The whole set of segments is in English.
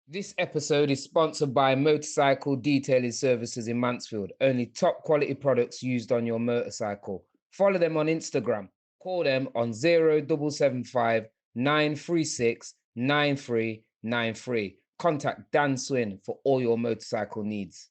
This episode is sponsored by Motorcycle Detailing Services in Mansfield. Only top quality products used on your motorcycle. Follow them on Instagram. Call them on 0775 936 9393. Contact Dan Swin for all your motorcycle needs.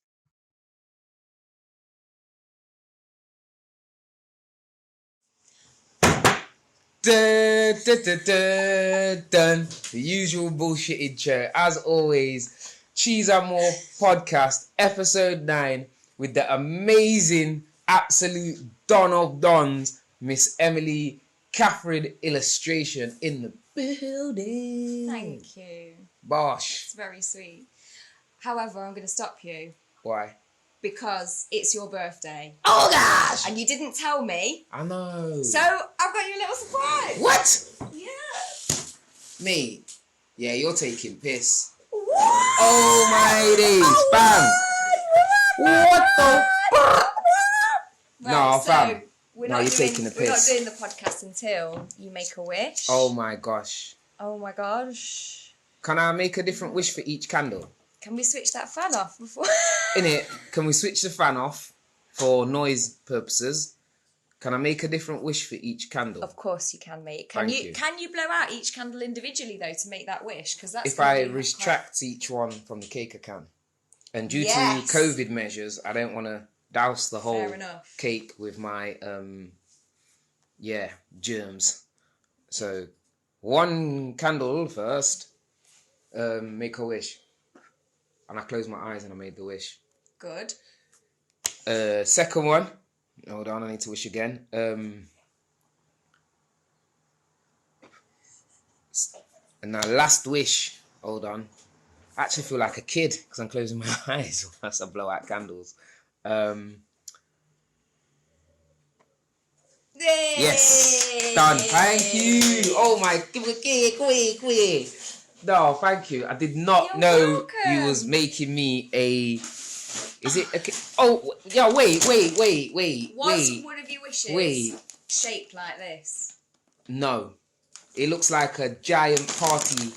Dun, dun, dun, dun, dun. The usual bullshit intro. As always, Cheese and More podcast, episode 9, with the amazing, absolute Don of Dons, Miss Emily Catherine illustration in the building. Thank you. Bosh. It's very sweet. However, I'm going to stop you Why? because it's your birthday. Oh gosh! And you didn't tell me. I know. So I've got you a little surprise. What? Yeah. Me? Yeah, you're taking piss. What? Oh my days, fam. What the fuck? No, fam. No, you're taking the piss. We're not doing the podcast until you make a wish. Oh my gosh. Oh my gosh. Can I make a different wish for each candle? Can we switch that fan off before? Innit? Can we switch the fan off for noise purposes? Can I make a different wish for each candle? Of course you can, mate. Thank you. Can you blow out each candle individually though to make that wish? Because that's if I retract each one from the cake I can. And due to COVID measures, I don't want to douse the whole cake with my germs. So one candle first, make a wish. And I closed my eyes and I made the wish. Good. Second one. Hold on, I need to wish again. And now last wish. Hold on. I actually feel like a kid because I'm closing my eyes as I blow out candles. Yes, done. Thank you. Oh my, quick. No, thank you. I did not know you was making me a. Is it a? Oh, yeah. Wait. Was one of your wishes shaped like this? No, it looks like a giant party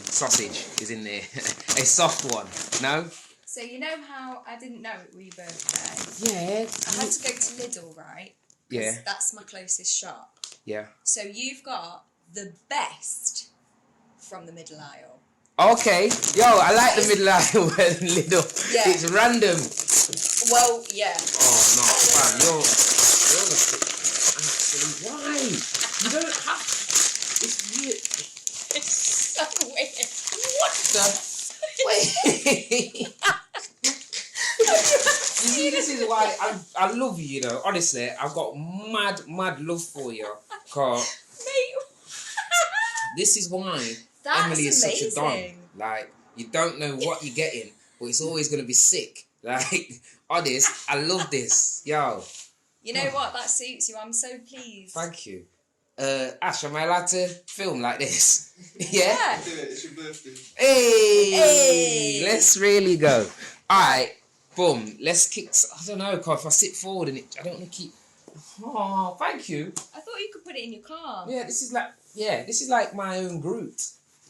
sausage is in there. A soft one. No. So you know how I didn't know it was your birthday? Yeah. I had to go to Lidl, right? Yeah. That's my closest shop. Yeah. So you've got the best from the middle aisle. Okay. Yo, I like the middle aisle and Lidl. Yeah. It's random. Well, yeah. Oh no, fam, you're actually why? You don't have. It's weird. It's so weird. What the? Wait. You see, this is why I love you, you know. Honestly, I've got mad love for you. Cause this is why Emily is amazing. such a don. Like, you don't know what you're getting, but it's always going to be sick. Like, honest, I love this. Yo. You know what? That suits you. I'm so pleased. Thank you. Ash, am I allowed to film like this? Yeah? It's your birthday. Hey! Let's really go. Alright, boom. Let's kick. I don't know, cause if I sit forward and I don't want to keep. Oh, thank you. I thought you could put it in your car. Yeah, this is like my own Groot.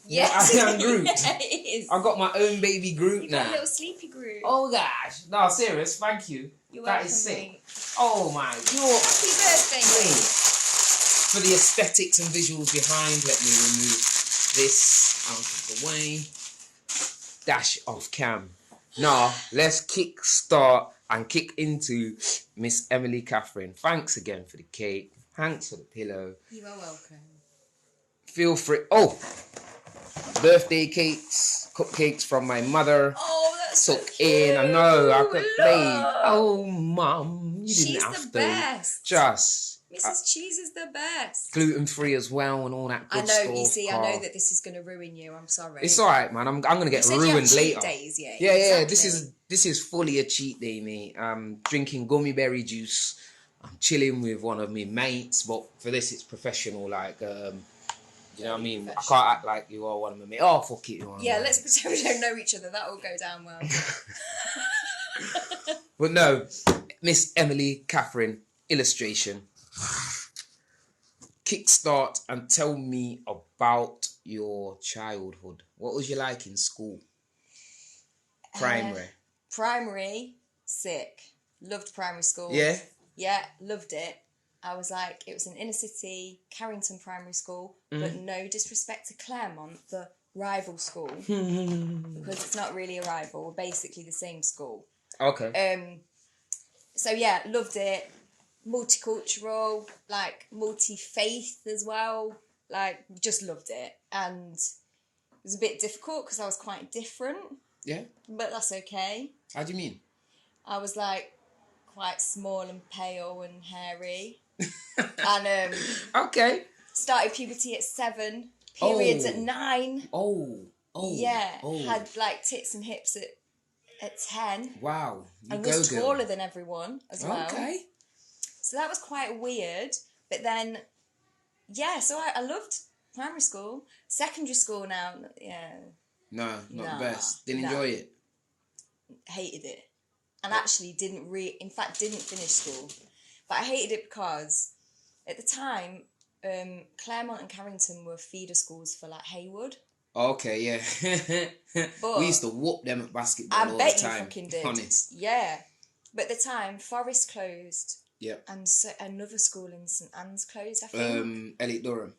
Yes. I am Groot. Yeah, it is. I've got my own baby Groot You've now. got a little sleepy Groot. Oh gosh. No, serious, thank you. You're that welcome, is sick. mate. Oh my. Happy birthday, mate. For the aesthetics and visuals behind, let me remove this out of the way. Dash off cam. Now, let's kick start and kick into Miss Emily Catherine. Thanks again for the cake. Thanks for the pillow. You are welcome. Feel free. Oh, birthday cakes, cupcakes from my mother. Oh, that's so Took cute. in. I know I could play. Look. Oh, mum, you didn't She's have the to. best. Just. Mrs. Cheese is the best. Gluten-free as well and all that good I stuff. know, you see, I know that this is going to ruin you. I'm sorry. It's alright, man. I'm gonna get ruined later. Days, yeah. Yeah. Exactly. This is fully a cheat day, mate. I'm drinking gummy berry juice. I'm chilling with one of my mates, but for this it's professional. Like, you know what I mean? I can't act like you are one of my mates. Oh, fuck it. Yeah, let's pretend we don't know each other. That will go down well. But no, Miss Emily Catherine illustration. Kickstart and tell me about your childhood. What was you like in school? Primary. Primary, sick. Loved primary school. Yeah? Yeah, loved it. I was like, it was an inner city, Carrington Primary School, but no disrespect to Claremont, the rival school, because it's not really a rival, we're basically the same school. Okay. So yeah, loved it. Multicultural, like multi-faith as well, like just loved it. And it was a bit difficult because I was quite different, Yeah? but that's okay. How do you mean? I was like quite small and pale and hairy. And Okay. started puberty at 7, periods at 9. Oh. Yeah, had like tits and hips at 10. Wow. You And go, was girl. taller than everyone as well. Okay. So that was quite weird. But then, yeah, so I loved primary school. Secondary school now, yeah, No, not Nah, the best. Didn't nah. enjoy it. hated it. And actually didn't finish school. But I hated it because at the time, Claremont and Carrington were feeder schools for like Haywood. Okay, yeah. But we used to whoop them at basketball I all bet the time. you fucking did. Honest. Yeah. But at the time, Forest closed. Yep. And so another school in St Anne's closed, I think. Elliot Durham.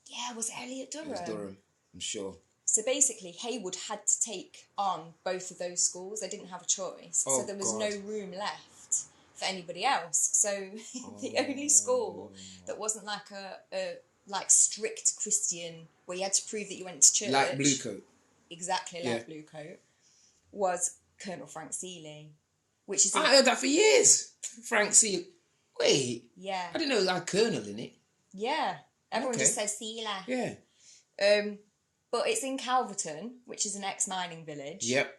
Yeah, was it Elliot Durham? It was Durham, I'm sure. So basically, Haywood had to take on both of those schools. They didn't have a choice. Oh, so there was God. no room left for anybody else. So the only school that wasn't like a like strict Christian, where you had to prove that you went to church. Like Bluecoat. Exactly like Bluecoat, was Colonel Frank Seeley. Which is... I heard that for years. Frank Seeley. Wait. Yeah. I didn't know it had Colonel in it. Yeah. Everyone Okay. just says Seeley. Yeah. But it's in Calverton, which is an ex-mining village. Yep.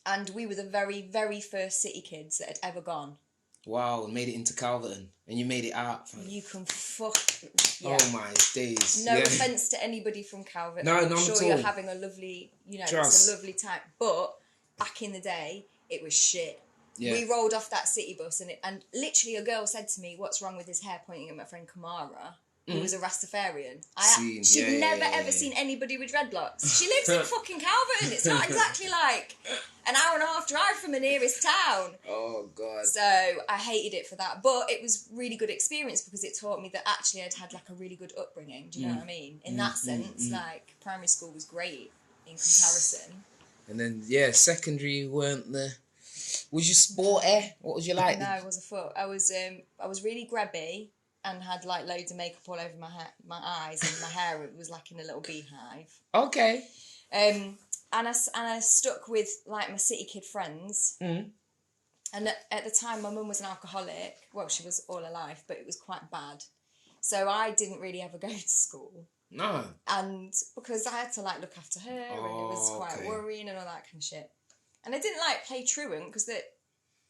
And we were the very, very first city kids that had ever gone. Wow, made it into Calverton. And you made it out. You can fuck... Yeah. Oh my days. No yeah. offence to anybody from Calverton. No, I'm none sure at you're all. having a lovely... You know, Trust. it's a lovely time. But back in the day, it was shit. Yeah. We rolled off that city bus and literally a girl said to me, "What's wrong with his hair?" pointing at my friend Kamara, who was a Rastafarian. She'd never ever seen anybody with dreadlocks. She lives in fucking Calverton. It's not exactly like an hour and a half drive from the nearest town. Oh, God. So I hated it for that. But it was really good experience because it taught me that actually I'd had like a really good upbringing. Do you know what I mean? In that sense, like primary school was great in comparison. And then, yeah, secondary weren't the... Was you sporty? What was you like? No, I was a foot. I was really grabby and had like loads of makeup all over my eyes, and my hair was like in a little beehive. Okay. And I stuck with like my city kid friends. Mm. And at the time, my mum was an alcoholic. Well, she was all alive, but it was quite bad. So I didn't really ever go to school. No. And because I had to like look after her, and it was quite worrying and all that kind of shit. And I didn't like play truant because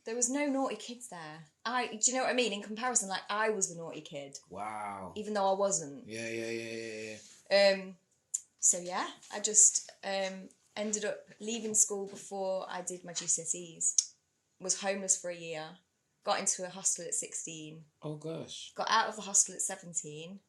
there was no naughty kids there. Do you know what I mean? In comparison, like I was the naughty kid. Wow. Even though I wasn't. Yeah. So yeah, I just ended up leaving school before I did my GCSEs. Was homeless for a year. Got into a hostel at 16. Oh gosh. Got out of the hostel at 17.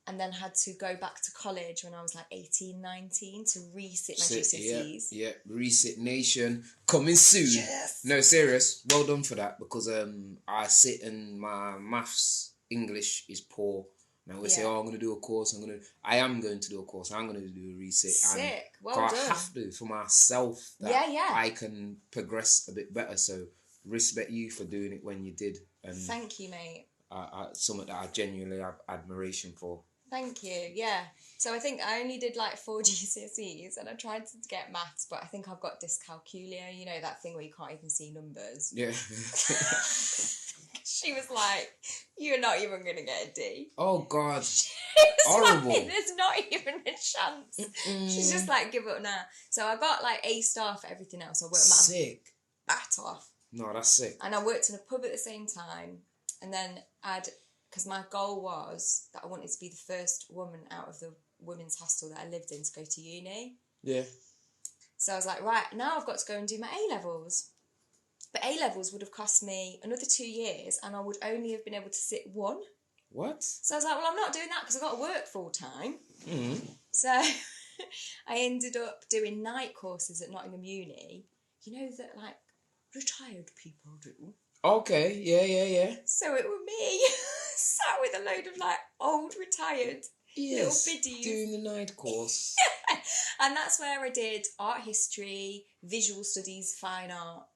And then had to go back to college when I was like 18, 19 to resit my GCSEs. Yeah, resit nation coming soon. Yes. No, serious. Well done for that because I sit and my maths, English is poor. And I always say, I'm going to do a course. I am going to do a course. I'm going to do a resit. Sick. Well done. done. I have to for myself. That I can progress a bit better. So respect you for doing it when you did. And thank you, mate. Something that I genuinely have admiration for. Thank you, yeah. So I think I only did like 4 GCSEs and I tried to get maths, but I think I've got dyscalculia, you know, that thing where you can't even see numbers. Yeah. She was like, "You're not even going to get a D." Oh, God. Horrible. Like, there's not even a chance. She's just like, give up now. So I got like A star for everything else. I worked my bat off. No, that's sick. And I worked in a pub at the same time. And then because my goal was that I wanted to be the first woman out of the women's hostel that I lived in to go to uni. Yeah. So I was like, right, now I've got to go and do my A-levels. But A-levels would have cost me another 2 years and I would only have been able to sit one. What? So I was like, well, I'm not doing that because I've got to work full time. Mm. So I ended up doing night courses at Nottingham Uni. You know that like retired people do. Okay, yeah. So it was me, sat with a load of like old retired little biddies. Doing the night course. And that's where I did art history, visual studies, fine art.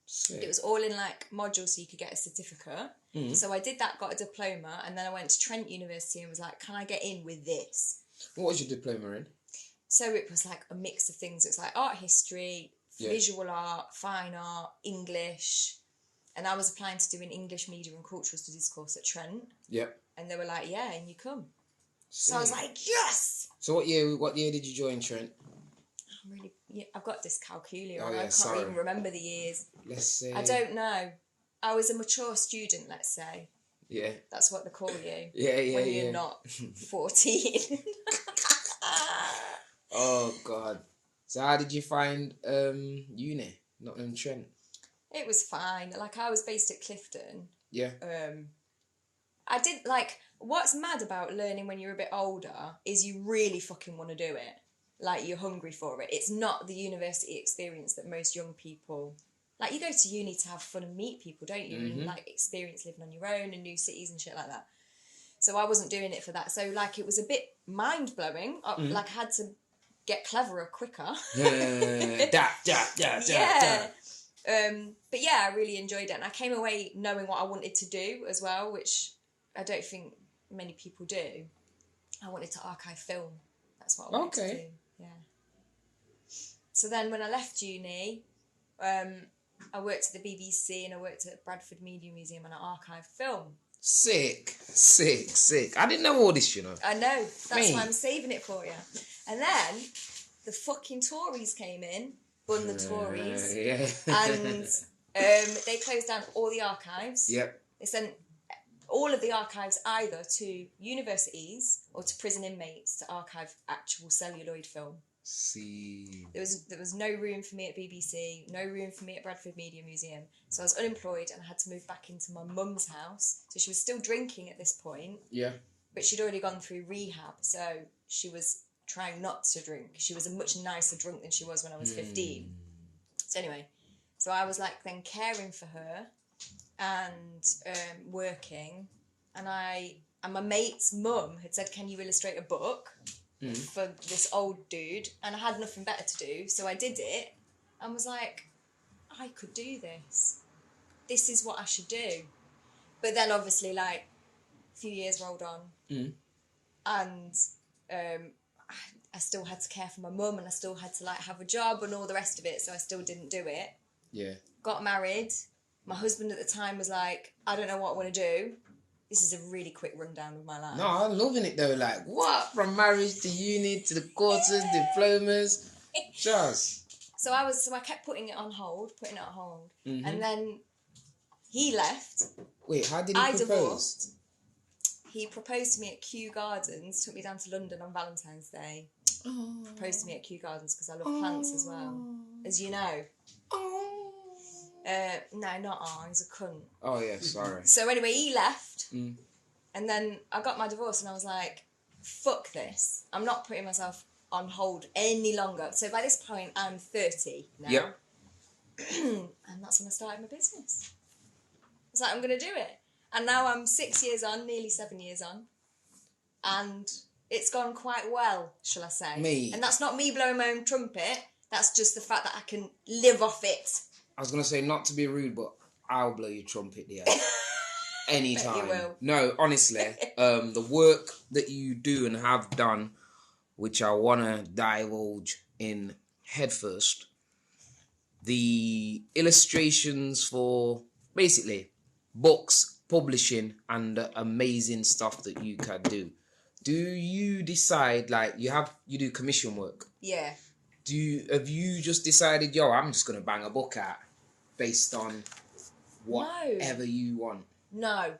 Sick. It was all in like modules so you could get a certificate. Mm. So I did that, got a diploma, and then I went to Trent University and was like, can I get in with this? What was your diploma in? So it was like a mix of things. It was like art history, visual art, fine art, English. And I was applying to do an English media and cultural studies course at Trent. Yep. And they were like, yeah, and you come. Sick. So I was like, yes! So what year did you join Trent? I've got this calculator Oh, and yeah, I can't sorry. even remember the years. Let's say. I don't know. I was a mature student, let's say. Yeah. That's what they call you. Yeah. When you're not 14. Oh, God. So how did you find uni? Nottingham Trent? It was fine. Like, I was based at Clifton. Yeah. I did, like, what's mad about learning when you're a bit older is you really fucking want to do it. Like, you're hungry for it. It's not the university experience that most young people... Like, you go to uni to have fun and meet people, don't you? Mm-hmm. And, like, experience living on your own and new cities and shit like that. So I wasn't doing it for that. So, like, it was a bit mind-blowing. Like, I had to get cleverer quicker. Yeah. But yeah, I really enjoyed it. And I came away knowing what I wanted to do as well, which I don't think many people do. I wanted to archive film. That's what I wanted to do. Yeah. So then when I left uni, I worked at the BBC and I worked at Bradford Media Museum and I archived film. Sick. I didn't know all this, you know. I know. That's why I'm saving it for you. And then the fucking Tories came in, bun the Tories, and they closed down all the archives. Yep. They sent all of the archives either to universities or to prison inmates to archive actual celluloid film. See. There was no room for me at BBC, no room for me at Bradford Media Museum. So I was unemployed and I had to move back into my mum's house. So she was still drinking at this point. Yeah. But she'd already gone through rehab, so she was trying not to drink. She was a much nicer drunk than she was when I was 15. So anyway, so I was like then caring for her and working, and my mate's mum had said, can you illustrate a book for this old dude? And I had nothing better to do, so I did it and was like, I could do this. This is what I should do. But then obviously, like, a few years rolled on and I still had to care for my mum and I still had to, like, have a job and all the rest of it, so I still didn't do it. Yeah. Got married. My husband at the time was like, I don't know what I want to do. This is a really quick rundown of my life. No, I'm loving it though. Like, what? From marriage to uni to the courses, diplomas. Just. So I kept putting it on hold. And then he left. Wait, how did he propose? Divorced. He proposed to me at Kew Gardens, took me down to London on Valentine's Day. Oh. Proposed to me at Kew Gardens because I love plants as well, as you know. No, not he's a cunt. Oh, yeah, sorry. So anyway, he left. And then I got my divorce and I was like, fuck this. I'm not putting myself on hold any longer. So by this point, I'm 30 now. Yep. And that's when I started my business. I was like, I'm going to do it. And now I'm 6 years on, nearly 7 years on. And it's gone quite well, shall I say. Me. And that's not me blowing my own trumpet. That's just the fact that I can live off it. I was going to say, not to be rude, but I'll blow your trumpet, dear. Anytime. Bet you will. No, honestly, the work that you do and have done, which I want to divulge in headfirst, the illustrations for basically books, publishing, and the amazing stuff that you can do. Do you decide, like, you do commission work? Yeah. Have you just decided, I'm just going to bang a book out based on whatever you want? No.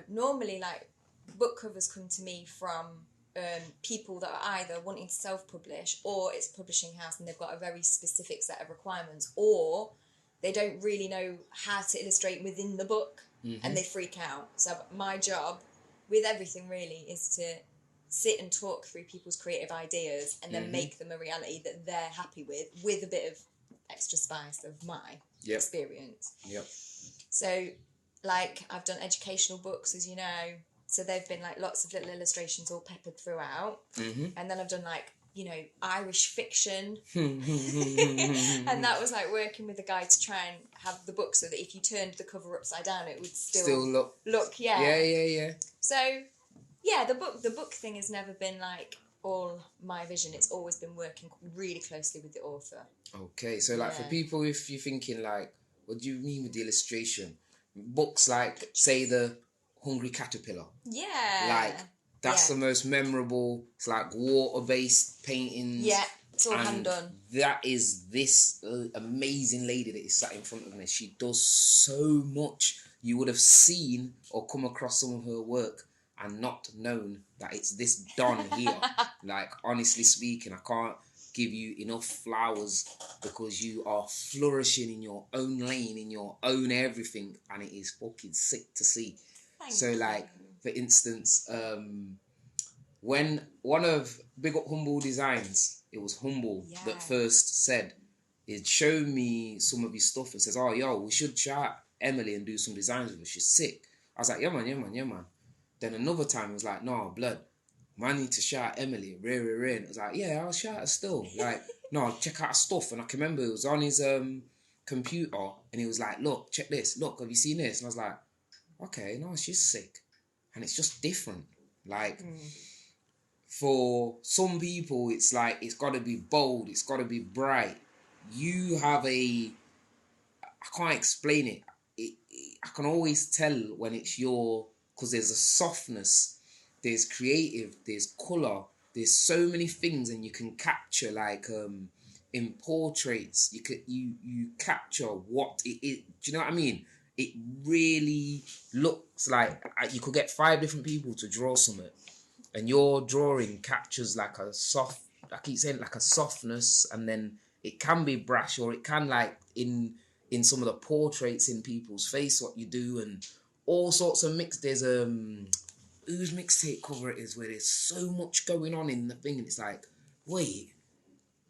Normally, like, book covers come to me from people that are either wanting to self-publish or it's a publishing house and they've got a very specific set of requirements, or they don't really know how to illustrate within the book and they freak out. So my job with everything really is to sit and talk through people's creative ideas and then make them a reality that they're happy with a bit of extra spice of my experience. Yep. So, like, I've done educational books, as you know, so they've been like lots of little illustrations all peppered throughout. And then I've done like, you know, Irish fiction. And that was like working with a guy to try and have the book so that if you turned the cover upside down, it would still look. Yeah. So, yeah, the book thing has never been like all my vision. It's always been working really closely with the author. Okay, so like for people, if you're thinking like, what do you mean with the illustration? Books like, say, The Hungry Caterpillar. Yeah. Like, that's the most memorable. It's like water-based paintings. Yeah, it's all hand done. That is this amazing lady that is sat in front of me. She does so much. You would have seen or come across some of her work and not known that it's this done here. Like, honestly speaking, I can't give you enough flowers because you are flourishing in your own lane, in your own everything, and it is fucking sick to see. Thank you. Like, for instance, when one of Big Up Humble Designs, it was Humble that first said, it showed me some of his stuff and says, oh, yo, we should chat Emily and do some designs with her. She's sick. I was like, yeah, man. Then another time, he was like, no, blood, man, need to shout Emily, rare. And I was like, yeah, I'll shout her still. Like, no, check out her stuff. And I can remember it was on his computer, and he was like, look, check this. Look, have you seen this? And I was like, okay, no, she's sick. And it's just different. Like, for some people, it's like, it's got to be bold. It's got to be bright. You have I can't explain it. I can always tell when it's because there's a softness, there's creative, there's colour, there's so many things, and you can capture, like, in portraits, you capture what it is. Do you know what I mean? It really looks like you could get 5 different people to draw something, and your drawing captures like a soft, I keep saying, like a softness, and then it can be brash, or it can, like, in some of the portraits in people's face, what you do, and all sorts of mix. There's whose mixtape cover it is, where there's so much going on in the thing, and it's like, wait.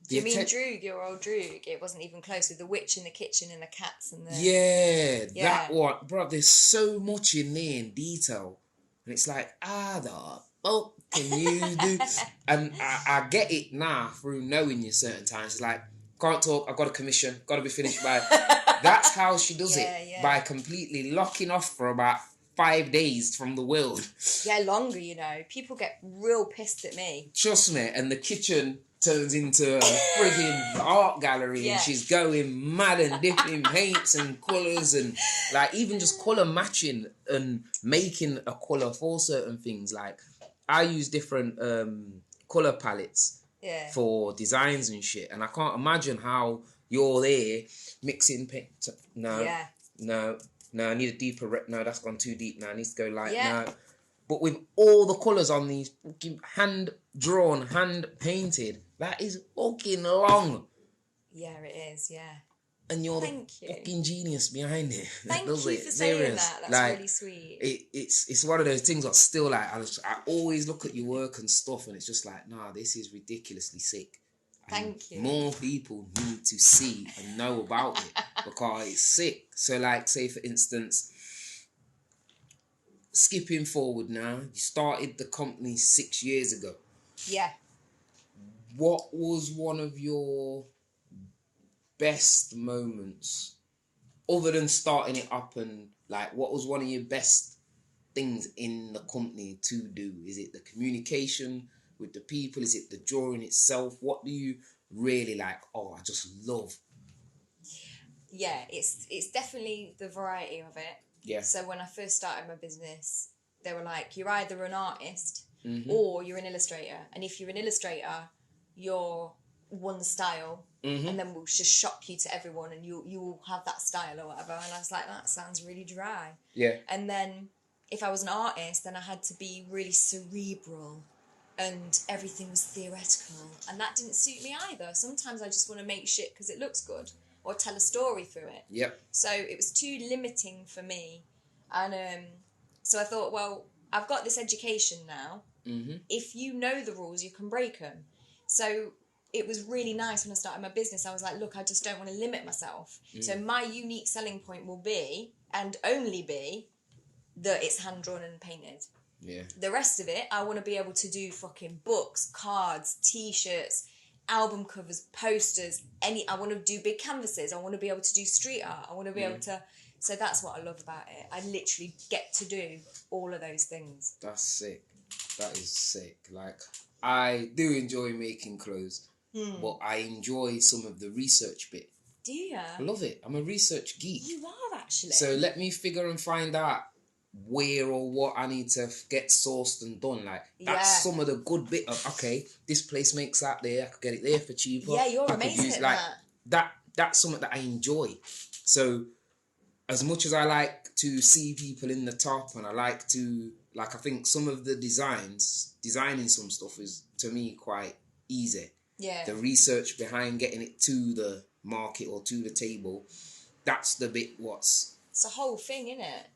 Do you mean Droog, your old Droog? It wasn't even close, with the witch in the kitchen and the cats and the... Yeah, that one. Bro, there's so much in there in detail. And it's like, the fuck can you do? And I get it now through knowing you certain times. It's like, can't talk, I've got a commission, got to be finished by... That's how she does it. By completely locking off for about 5 days from the world. Yeah, longer, you know. People get real pissed at me. Trust me, and the kitchen turns into a frigging art gallery, and she's going mad and dipping paints and colours, and like even just colour matching and making a colour for certain things. Like, I use different colour palettes for designs and shit, and I can't imagine how you're there mixing paint. No, I need a deeper no, that's gone too deep now, I need to go light now. But with all the colours on these hand drawn, hand painted, that is fucking long. Yeah, it is, And you're the fucking genius behind it. Thank you for saying that. That's like, really sweet. It's one of those things that still, like, I always look at your work and stuff, and it's just like, nah, this is ridiculously sick. Thank you. More people need to see and know about it because it's sick. So, like, say for instance, skipping forward now, you started the company 6 years ago. Yeah. What was one of your best moments, other than starting it up, and like, what was one of your best things in the company to do? Is it the communication with the people? Is it the drawing itself? What do you really like? Oh, I just love. Yeah, it's definitely the variety of it. Yeah. So when I first started my business, they were like, you're either an artist or you're an illustrator. And if you're an illustrator, you're one style, and then we'll just shock you to everyone, and you will have that style or whatever. And I was like, that sounds really dry. Yeah. And then if I was an artist, then I had to be really cerebral, and everything was theoretical, and that didn't suit me either. Sometimes I just want to make shit because it looks good, or tell a story through it. Yep. So it was too limiting for me, and so I thought, well, I've got this education now. If you know the rules, you can break them. So it was really nice when I started my business. I was like, look, I just don't want to limit myself. So my unique selling point will be, and only be, that it's hand-drawn and painted. Yeah. The rest of it, I want to be able to do fucking books, cards, T-shirts, album covers, posters, I want to do big canvases. I want to be able to do street art. I want to be able to... So that's what I love about it. I literally get to do all of those things. That's sick. That is sick. Like, I do enjoy making clothes, but I enjoy some of the research bit. Do you? I love it. I'm a research geek. You are, actually. So let me figure and find out where or what I need to get sourced and done. Like, that's some of the good bit of, okay, this place makes that there, I could get it there for cheaper. Yeah, you're I amazing at like, that. That's something that I enjoy. So as much as I like to see people in the top, and I like to, like, I think some of the designing some stuff is, to me, quite easy. Yeah. The research behind getting it to the market or to the table, that's the bit It's a whole thing, isn't it?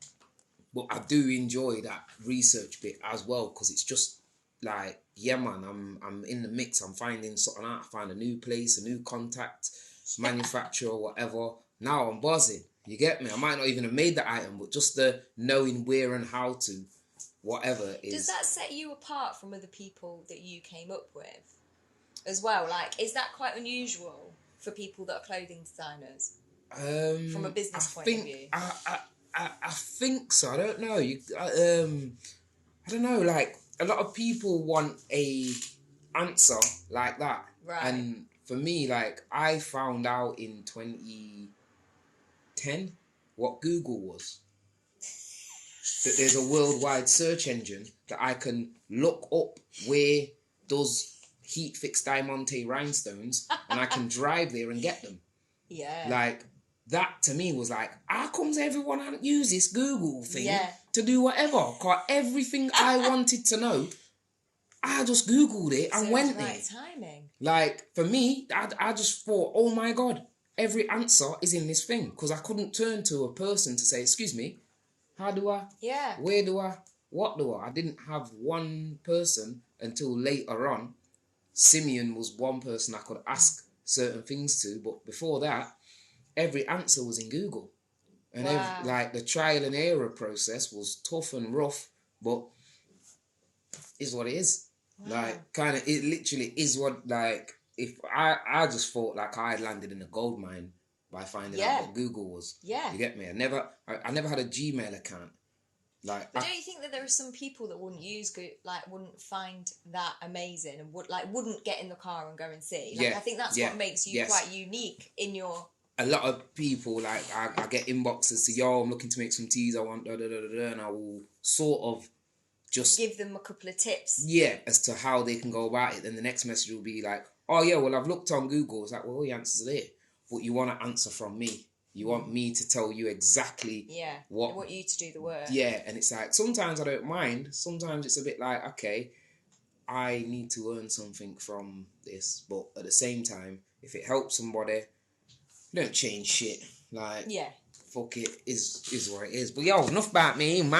But I do enjoy that research bit as well, because it's just like, yeah, man, I'm in the mix. I'm finding something out. I find a new place, a new contact, manufacturer, whatever. Now I'm buzzing. You get me? I might not even have made the item, but just the knowing where and how to, whatever is. Does that set you apart from other people that you came up with as well? Like, is that quite unusual for people that are clothing designers? From a business point of view? I think so. I don't know. I don't know. Like, a lot of people want a answer like that, right? And for me, like, I found out in 2010 what Google was. That there's a worldwide search engine that I can look up where does heat fix diamante rhinestones, and I can drive there and get them. Yeah. Like, that to me was like, how comes everyone use this Google thing to do whatever? Because everything I wanted to know, I just Googled it and went there. Timing. Like, for me, I just thought, oh my God, every answer is in this thing. Because I couldn't turn to a person to say, excuse me, how do I? Yeah. Where do I? What do I? I didn't have one person until later on. Simeon was one person I could ask certain things to. But before that, every answer was in Google. And like, the trial and error process was tough and rough, but is what it is. Wow. Like, kind of, it literally is what, like, if I just thought like I had landed in a gold mine by finding out what Google was. Yeah. You get me? I never had a Gmail account. Like, but don't you think that there are some people that wouldn't wouldn't find that amazing and wouldn't get in the car and go and see? Like, I think that's what makes you quite unique in your... A lot of people, like, I get inboxes to, yo, I'm looking to make some teas, I want and I will sort of just... give them a couple of tips. Yeah, as to how they can go about it. Then the next message will be like, oh yeah, well, I've looked on Google. It's like, well, all the answers are there. But you want an answer from me. You want me to tell you exactly what... I want you to do the work. Yeah, and it's like, sometimes I don't mind. Sometimes it's a bit like, okay, I need to earn something from this. But at the same time, if it helps somebody, don't change shit. Like, fuck it, is what it is. But yo, enough about me. It's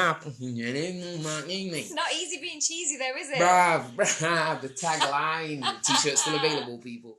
not easy being cheesy though, is it? Bruh, the tagline. T-shirt's still available, people.